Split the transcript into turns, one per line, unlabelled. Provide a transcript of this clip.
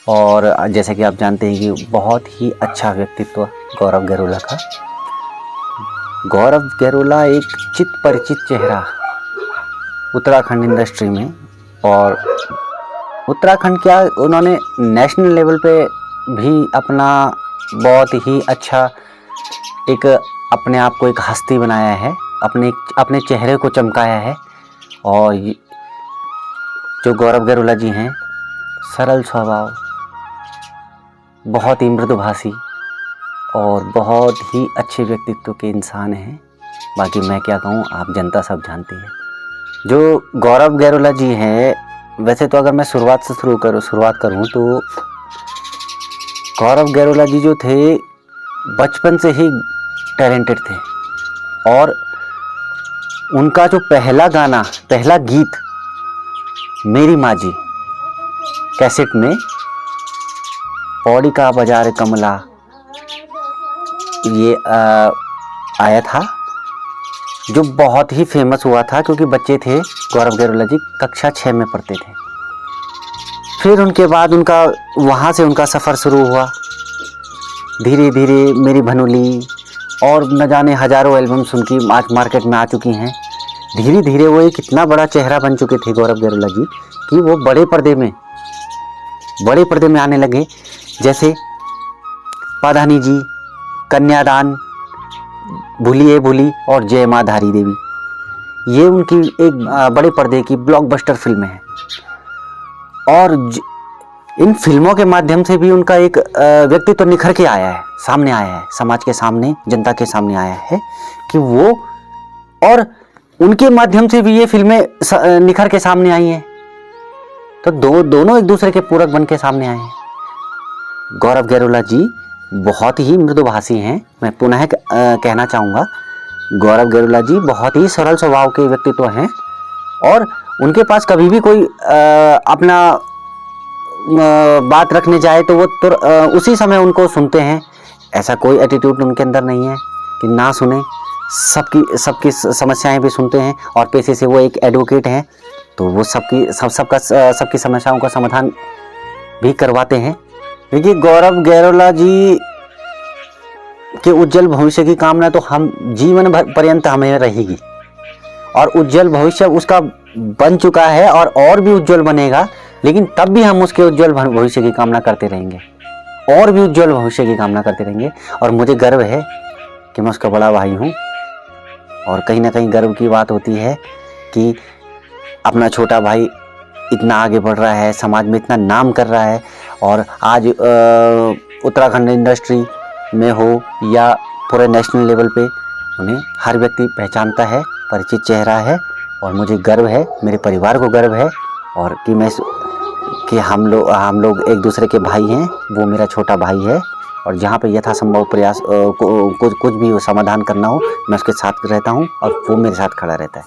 और जैसे कि आप जानते हैं कि बहुत ही अच्छा व्यक्तित्व गौरव गैरोला का। गौरव गैरोला एक चित परिचित चेहरा उत्तराखंड इंडस्ट्री में, और उत्तराखंड क्या, उन्होंने नेशनल लेवल पे भी अपना बहुत ही अच्छा एक अपने आप को एक हस्ती बनाया है, अपने चेहरे को चमकाया है। और जो गौरव गैरोला जी हैं, सरल स्वभाव, बहुत ही मृदुभाषी और बहुत ही अच्छे व्यक्तित्व के इंसान हैं। बाकी मैं क्या कहूँ, आप जनता सब जानती है। जो गौरव गैरोला जी हैं, वैसे तो अगर मैं शुरुआत से शुरुआत करूँ तो गौरव गैरोला जी जो थे बचपन से ही टैलेंटेड थे। और उनका जो पहला गीत मेरी माँ जी कैसेट में, पौड़ी का बाजार कमला, ये आया था, जो बहुत ही फेमस हुआ था क्योंकि बच्चे थे गौरव गैरोला जी कक्षा 6 में पढ़ते थे। फिर उनके बाद वहाँ से उनका सफ़र शुरू हुआ। धीरे धीरे मेरी भनोली और न जाने हज़ारों एल्बम्स उनकी आज मार्केट में आ चुकी हैं। धीरे धीरे वो एक इतना बड़ा चेहरा बन चुके थे गौरव गैरोला जी कि वो बड़े पर्दे में आने लगे। जैसे पाधानी जी, कन्यादान, भूलिए भूली और जय माँ धारी देवी, ये उनकी एक बड़े पर्दे की ब्लॉकबस्टर फिल्में हैं। और इन फिल्मों के माध्यम से भी उनका एक व्यक्तित्व निखर के आया है, सामने आया है, समाज के सामने, जनता के सामने आया है कि वो, और उनके माध्यम से भी ये फिल्में निखर के सामने आई हैं। तो दोनों एक दूसरे के पूरक बन के सामने आए हैं। गौरव गैरोला जी बहुत ही मृदुभाषी हैं। मैं पुनः कहना चाहूँगा, गौरव गैरोला जी बहुत ही सरल स्वभाव के व्यक्तित्व हैं। और उनके पास कभी भी कोई अपना बात रखने जाए तो वो उसी समय उनको सुनते हैं। ऐसा कोई एटीट्यूड उनके अंदर नहीं है कि ना सुने, सबकी समस्याएं भी सुनते हैं। और पेशे से वो एक एडवोकेट हैं, तो वो सबकी समस्याओं का समाधान भी करवाते हैं। देखिए, गौरव गैरोला जी के उज्जवल भविष्य की कामना तो हम जीवन भर पर्यंत हमें रहेगी, और उज्जवल भविष्य उसका बन चुका है और भी उज्जवल बनेगा। लेकिन तब भी हम उसके उज्जवल भविष्य की कामना करते रहेंगे, और भी उज्जवल भविष्य की कामना करते रहेंगे। और मुझे गर्व है कि मैं उसका बड़ा भाई हूँ। और कहीं ना कहीं गर्व की बात होती है कि अपना छोटा भाई इतना आगे बढ़ रहा है, समाज में इतना नाम कर रहा है। और आज उत्तराखंड इंडस्ट्री में हो या पूरे नेशनल लेवल पे, उन्हें हर व्यक्ति पहचानता है, परिचित चेहरा है। और मुझे गर्व है, मेरे परिवार को गर्व है, और कि हम लोग एक दूसरे के भाई हैं। वो मेरा छोटा भाई है, और जहाँ पे यथासंभव प्रयास कुछ भी समाधान करना हो, मैं उसके साथ रहता हूँ और वो मेरे साथ खड़ा रहता है।